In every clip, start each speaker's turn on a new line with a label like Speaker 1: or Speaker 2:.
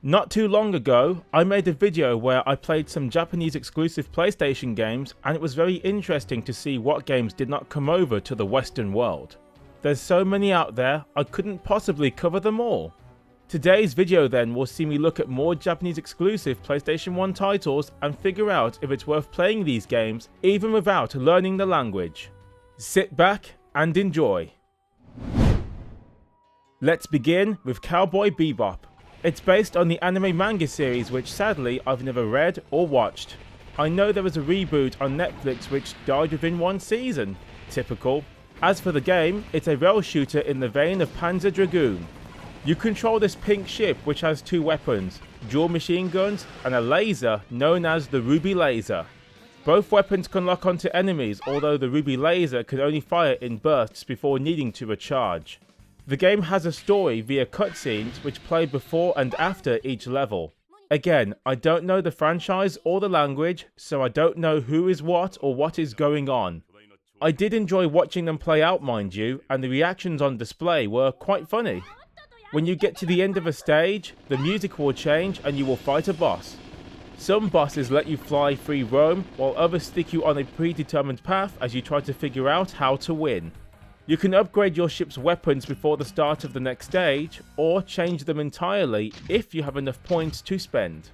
Speaker 1: Not too long ago, I made a video where I played some Japanese exclusive PlayStation games, and it was very interesting to see what games did not come over to the Western world. There's so many out there, I couldn't possibly cover them all. Today's video then will see me look at more Japanese exclusive PlayStation 1 titles and figure out if it's worth playing these games even without learning the language. Sit back and enjoy. Let's begin with Cowboy Bebop. It's based on the anime manga series which sadly I've never read or watched. I know there was a reboot on Netflix which died within one season. Typical. As for the game, it's a rail shooter in the vein of Panzer Dragoon. You control this pink ship which has two weapons, dual machine guns and a laser known as the Ruby Laser. Both weapons can lock onto enemies, although the Ruby Laser can only fire in bursts before needing to recharge. The game has a story via cutscenes which play before and after each level. Again, I don't know the franchise or the language, so I don't know who is what or what is going on. I did enjoy watching them play out, mind you, and the reactions on display were quite funny. When you get to the end of a stage, the music will change and you will fight a boss. Some bosses let you fly free roam, while others stick you on a predetermined path as you try to figure out how to win. You can upgrade your ship's weapons before the start of the next stage, or change them entirely if you have enough points to spend.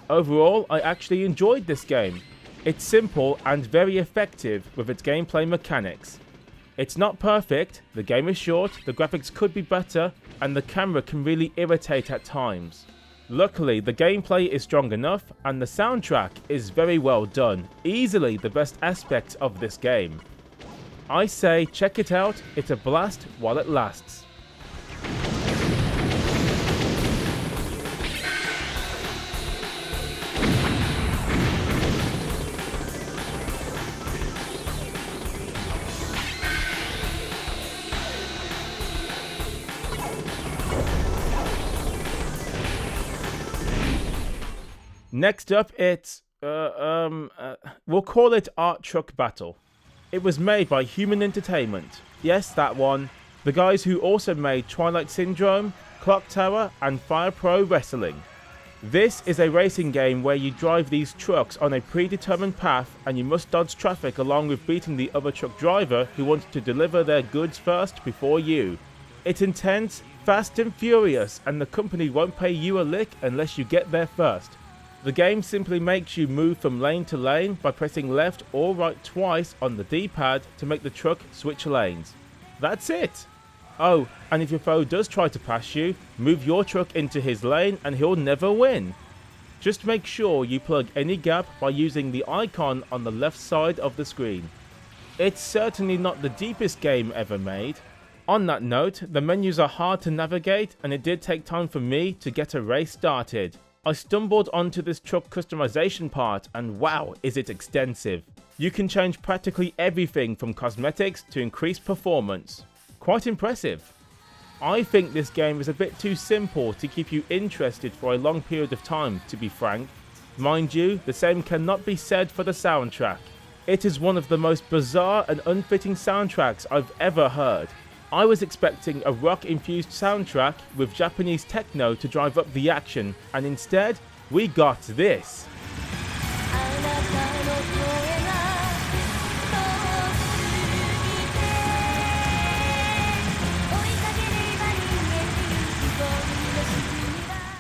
Speaker 1: Overall, I actually enjoyed this game. It's simple and very effective with its gameplay mechanics. It's not perfect, the game is short, the graphics could be better, and the camera can really irritate at times. Luckily, the gameplay is strong enough, and the soundtrack is very well done, easily the best aspect of this game. I say check it out, it's a blast while it lasts. Next up it's, we'll call it Art Truck Battle. It was made by Human Entertainment, yes that one, the guys who also made Twilight Syndrome, Clock Tower and Fire Pro Wrestling. This is a racing game where you drive these trucks on a predetermined path and you must dodge traffic along with beating the other truck driver who wants to deliver their goods first before you. It's intense, fast and furious, and the company won't pay you a lick unless you get there first. The game simply makes you move from lane to lane by pressing left or right twice on the D-pad to make the truck switch lanes. That's it! Oh, and if your foe does try to pass you, move your truck into his lane and he'll never win. Just make sure you plug any gap by using the icon on the left side of the screen. It's certainly not the deepest game ever made. On that note, the menus are hard to navigate and it did take time for me to get a race started. I stumbled onto this truck customization part and wow, is it extensive. You can change practically everything from cosmetics to increased performance. Quite impressive. I think this game is a bit too simple to keep you interested for a long period of time, to be frank. Mind you, the same cannot be said for the soundtrack. It is one of the most bizarre and unfitting soundtracks I've ever heard. I was expecting a rock-infused soundtrack with Japanese techno to drive up the action, and instead, we got this.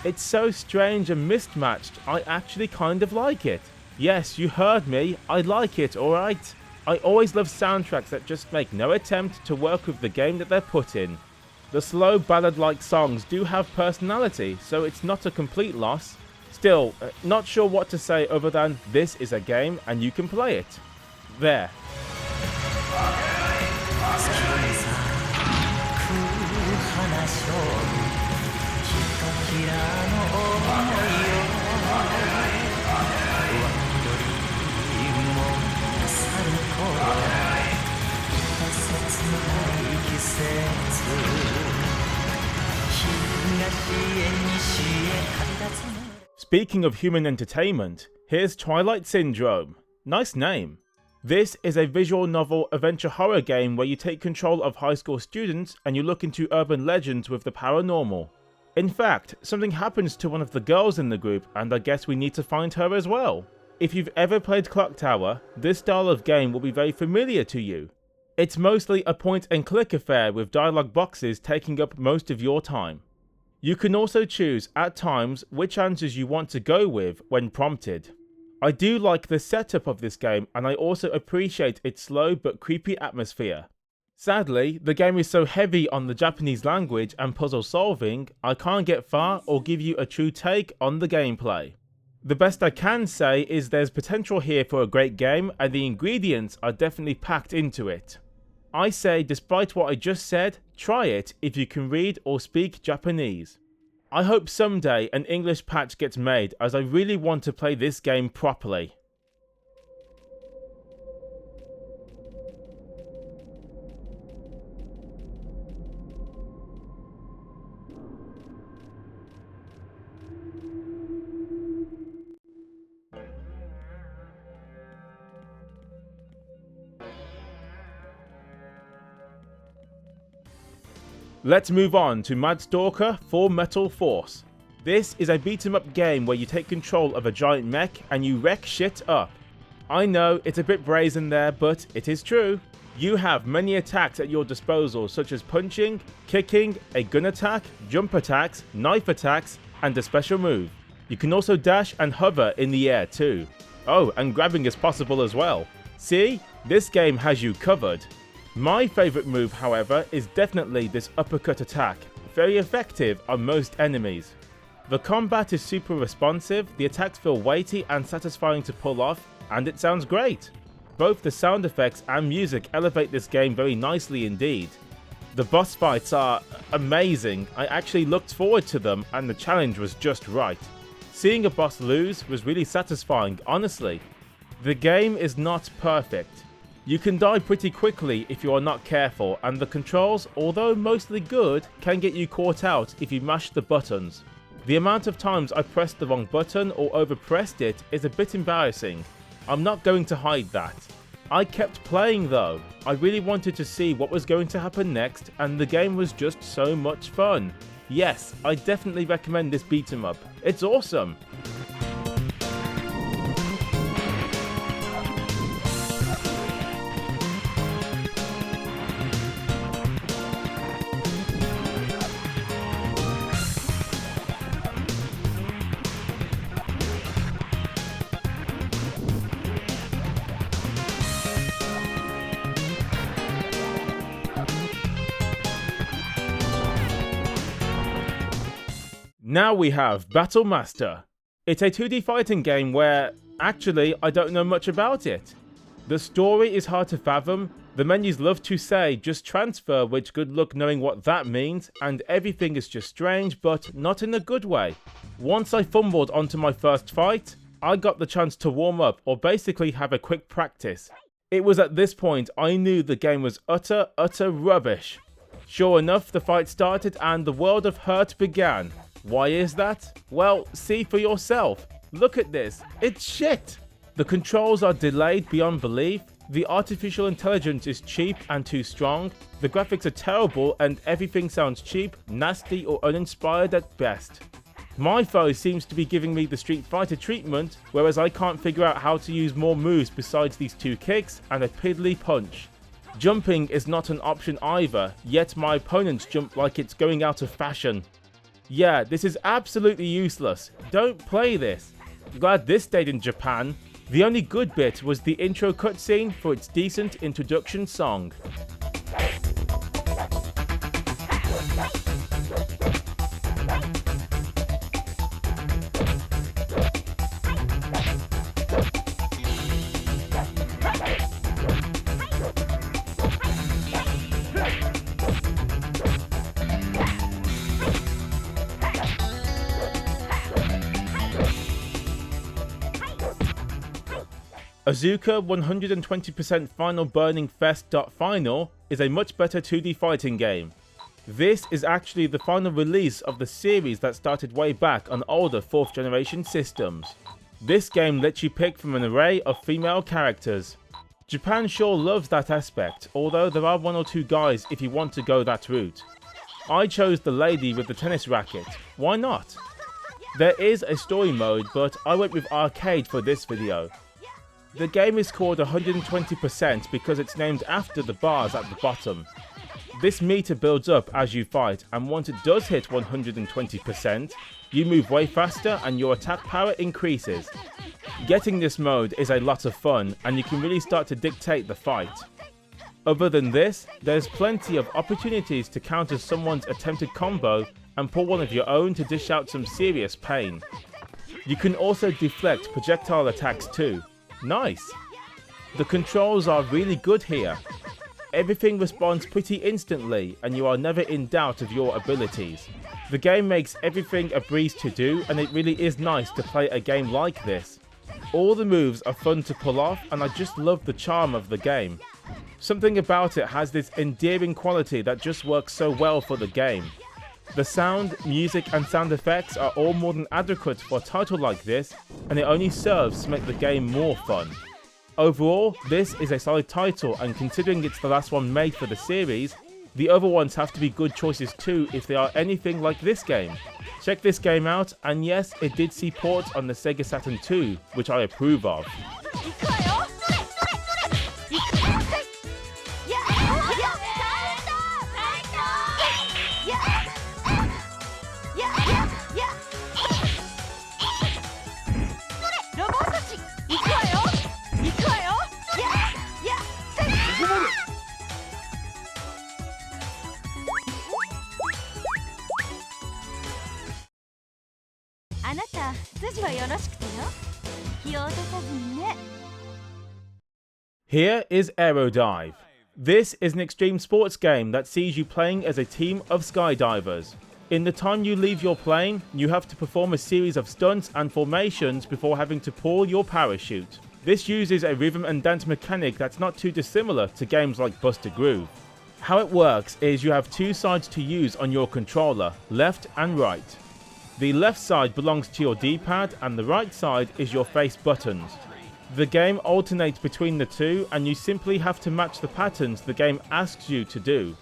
Speaker 1: It's so strange and mismatched, I actually kind of like it. Yes, you heard me, I like it, alright? I always love soundtracks that just make no attempt to work with the game that they're put in. The slow ballad-like songs do have personality, so it's not a complete loss. Still, not sure what to say other than this is a game and you can play it. There. Speaking of Human Entertainment, here's Twilight Syndrome. Nice name. This is a visual novel adventure horror game where you take control of high school students and you look into urban legends with the paranormal. In fact, something happens to one of the girls in the group and I guess we need to find her as well. If you've ever played Clock Tower, this style of game will be very familiar to you. It's mostly a point and click affair with dialogue boxes taking up most of your time. You can also choose at times which answers you want to go with when prompted. I do like the setup of this game and I also appreciate its slow but creepy atmosphere. Sadly, the game is so heavy on the Japanese language and puzzle solving, I can't get far or give you a true take on the gameplay. The best I can say is there's potential here for a great game and the ingredients are definitely packed into it. I say, despite what I just said, try it if you can read or speak Japanese. I hope someday an English patch gets made as I really want to play this game properly. Let's move on to Mad Stalker Full Metal Force. This is a beat 'em up game where you take control of a giant mech and you wreck shit up. I know it's a bit brazen there, but it is true. You have many attacks at your disposal such as punching, kicking, a gun attack, jump attacks, knife attacks, and a special move. You can also dash and hover in the air too. Oh, and grabbing is possible as well. See? This game has you covered. My favourite move, however, is definitely this uppercut attack, very effective on most enemies. The combat is super responsive, the attacks feel weighty and satisfying to pull off, and it sounds great. Both the sound effects and music elevate this game very nicely indeed. The boss fights are amazing, I actually looked forward to them and the challenge was just right. Seeing a boss lose was really satisfying, honestly. The game is not perfect. You can die pretty quickly if you are not careful, and the controls, although mostly good, can get you caught out if you mash the buttons. The amount of times I pressed the wrong button or overpressed it is a bit embarrassing. I'm not going to hide that. I kept playing though. I really wanted to see what was going to happen next, and the game was just so much fun. Yes, I definitely recommend this beat 'em up. It's awesome! Now we have Battle Master. It's a 2D fighting game where, actually, I don't know much about it. The story is hard to fathom, the menus love to say just transfer, which good luck knowing what that means, and everything is just strange, but not in a good way. Once I fumbled onto my first fight, I got the chance to warm up or basically have a quick practice. It was at this point I knew the game was utter rubbish. Sure enough, the fight started and the world of hurt began. Why is that? Well, see for yourself. Look at this. It's shit. The controls are delayed beyond belief. The artificial intelligence is cheap and too strong. The graphics are terrible and everything sounds cheap, nasty or uninspired at best. My foe seems to be giving me the Street Fighter treatment, whereas I can't figure out how to use more moves besides these two kicks and a piddly punch. Jumping is not an option either, yet my opponents jump like it's going out of fashion. Yeah, this is absolutely useless. Don't play this. Glad this stayed in Japan. The only good bit was the intro cutscene for its decent introduction song. Asuka 120% Final Burning Fest Final is a much better 2D fighting game. This is actually the final release of the series that started way back on older 4th generation systems. This game lets you pick from an array of female characters. Japan sure loves that aspect, although there are one or two guys if you want to go that route. I chose the lady with the tennis racket. Why not? There is a story mode, but I went with arcade for this video. The game is called 120% because it's named after the bars at the bottom. This meter builds up as you fight, and once it does hit 120%, you move way faster and your attack power increases. Getting this mode is a lot of fun, and you can really start to dictate the fight. Other than this, there's plenty of opportunities to counter someone's attempted combo and pull one of your own to dish out some serious pain. You can also deflect projectile attacks too. Nice! The controls are really good here. Everything responds pretty instantly and you are never in doubt of your abilities. The game makes everything a breeze to do, and it really is nice to play a game like this. All the moves are fun to pull off, and I just love the charm of the game. Something about it has this endearing quality that just works so well for the game. The sound, music and sound effects are all more than adequate for a title like this, and it only serves to make the game more fun. Overall, this is a solid title, and considering it's the last one made for the series, the other ones have to be good choices too if they are anything like this game. Check this game out, and yes, it did see ports on the Sega Saturn II, which I approve of. Here is Aerodive. This is an extreme sports game that sees you playing as a team of skydivers. In the time you leave your plane, you have to perform a series of stunts and formations before having to pull your parachute. This uses a rhythm and dance mechanic that's not too dissimilar to games like Buster Groove. How it works is you have two sides to use on your controller, left and right. The left side belongs to your D-pad and the right side is your face buttons. The game alternates between the two, and you simply have to match the patterns the game asks you to do.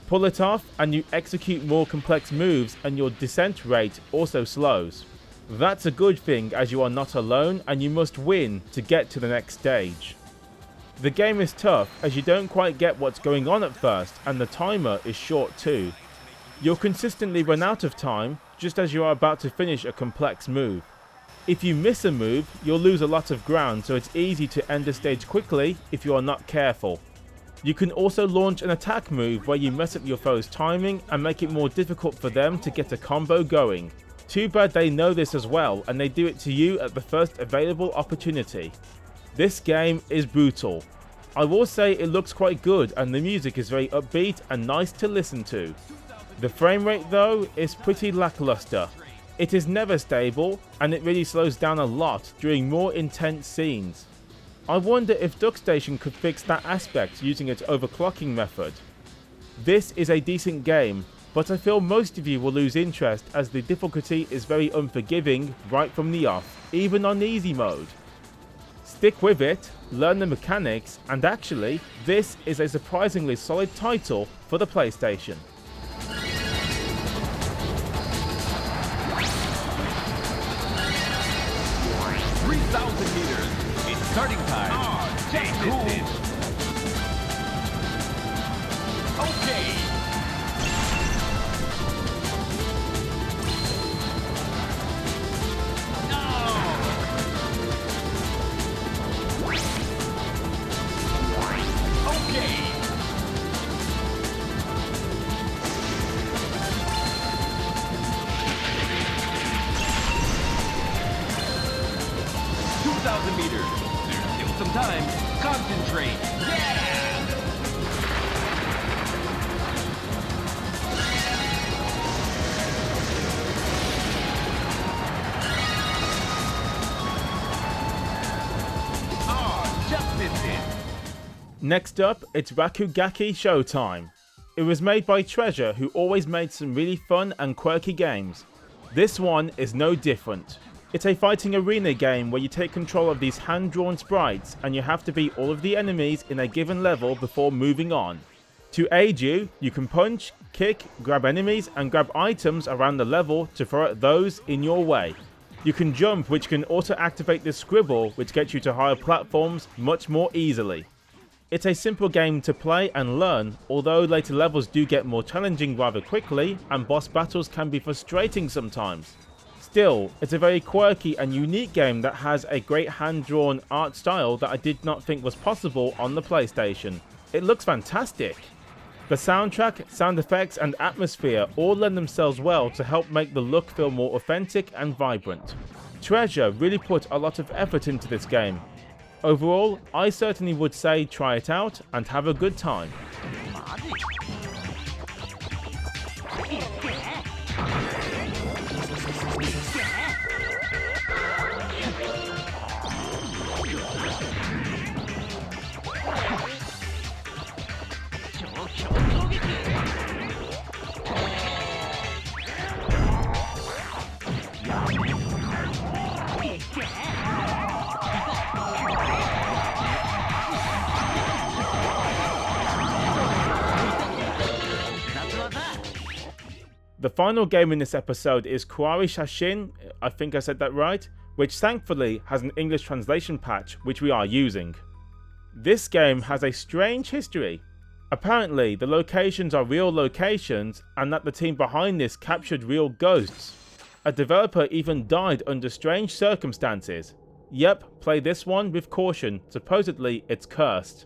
Speaker 1: Pull it off and you execute more complex moves, and your descent rate also slows. That's a good thing, as you are not alone and you must win to get to the next stage. The game is tough as you don't quite get what's going on at first, and the timer is short too. You'll consistently run out of time just as you are about to finish a complex move. If you miss a move, you'll lose a lot of ground, so it's easy to end a stage quickly if you are not careful. You can also launch an attack move where you mess up your foe's timing and make it more difficult for them to get a combo going. Too bad they know this as well, and they do it to you at the first available opportunity. This game is brutal. I will say it looks quite good and the music is very upbeat and nice to listen to. The frame rate though is pretty lackluster. It is never stable, and it really slows down a lot during more intense scenes. I wonder if DuckStation could fix that aspect using its overclocking method. This is a decent game, but I feel most of you will lose interest as the difficulty is very unforgiving right from the off, even on easy mode. Stick with it, learn the mechanics, and actually, this is a surprisingly solid title for the PlayStation.
Speaker 2: 3,000 meters. It's starting time. Stay cool. Okay. No. Okay. Meters. There's still some time. Concentrate. Yeah! Oh, just missed it.
Speaker 1: Next up, it's Rakugaki Showtime. It was made by Treasure, who always made some really fun and quirky games. This one is no different. It's a fighting arena game where you take control of these hand-drawn sprites and you have to beat all of the enemies in a given level before moving on. To aid you, you can punch, kick, grab enemies and grab items around the level to throw at those in your way. You can jump, which can also activate this scribble, which gets you to higher platforms much more easily. It's a simple game to play and learn, although later levels do get more challenging rather quickly and boss battles can be frustrating sometimes. Still, it's a very quirky and unique game that has a great hand-drawn art style that I did not think was possible on the PlayStation. It looks fantastic. The soundtrack, sound effects and atmosphere all lend themselves well to help make the look feel more authentic and vibrant. Treasure really put a lot of effort into this game. Overall, I certainly would say try it out and have a good time. The final game in this episode is Kowai Shashin, I think I said that right, which thankfully has an English translation patch which we are using. This game has a strange history. Apparently the locations are real locations and that the team behind this captured real ghosts. A developer even died under strange circumstances. Yep, play this one with caution, supposedly it's cursed.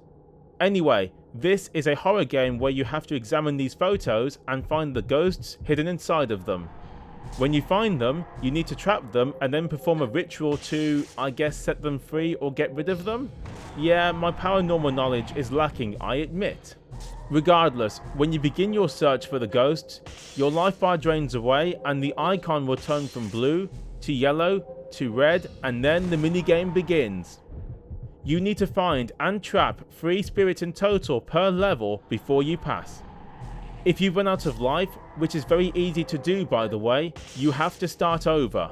Speaker 1: Anyway, this is a horror game where you have to examine these photos and find the ghosts hidden inside of them. When you find them, you need to trap them and then perform a ritual to, I guess, set them free or get rid of them? Yeah, my paranormal knowledge is lacking, I admit. Regardless, when you begin your search for the ghosts, your life bar drains away and the icon will turn from blue to yellow to red and then the minigame begins. You need to find and trap 3 spirits in total per level before you pass. If you run out of life, which is very easy to do by the way, you have to start over.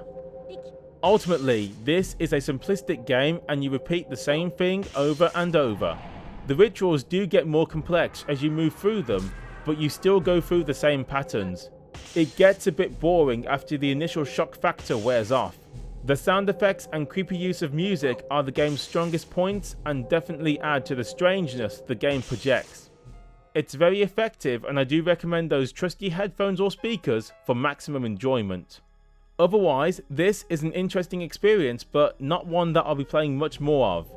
Speaker 1: Ultimately, this is a simplistic game and you repeat the same thing over and over. The rituals do get more complex as you move through them, but you still go through the same patterns. It gets a bit boring after the initial shock factor wears off. The sound effects and creepy use of music are the game's strongest points and definitely add to the strangeness the game projects. It's very effective and I do recommend those trusty headphones or speakers for maximum enjoyment. Otherwise, this is an interesting experience but not one that I'll be playing much more of.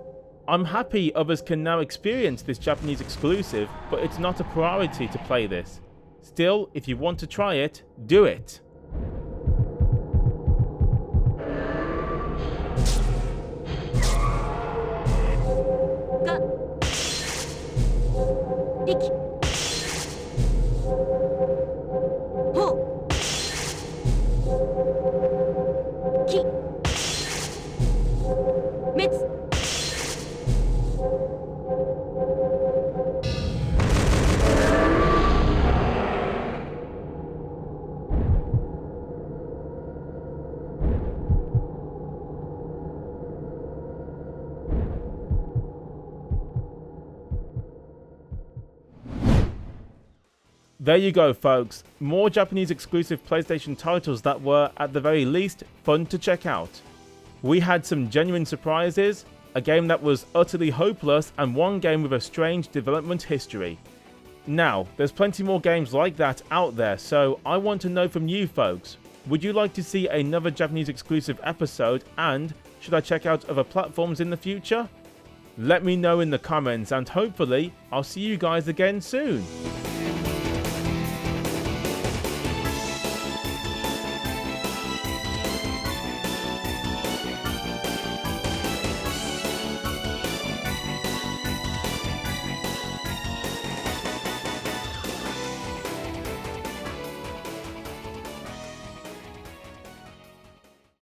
Speaker 1: I'm happy others can now experience this Japanese exclusive, but it's not a priority to play this. Still, if you want to try it, do it! There you go folks, more Japanese exclusive PlayStation titles that were, at the very least, fun to check out. We had some genuine surprises, a game that was utterly hopeless and one game with a strange development history. Now, there's plenty more games like that out there, so I want to know from you folks, would you like to see another Japanese exclusive episode and should I check out other platforms in the future? Let me know in the comments and hopefully I'll see you guys again soon.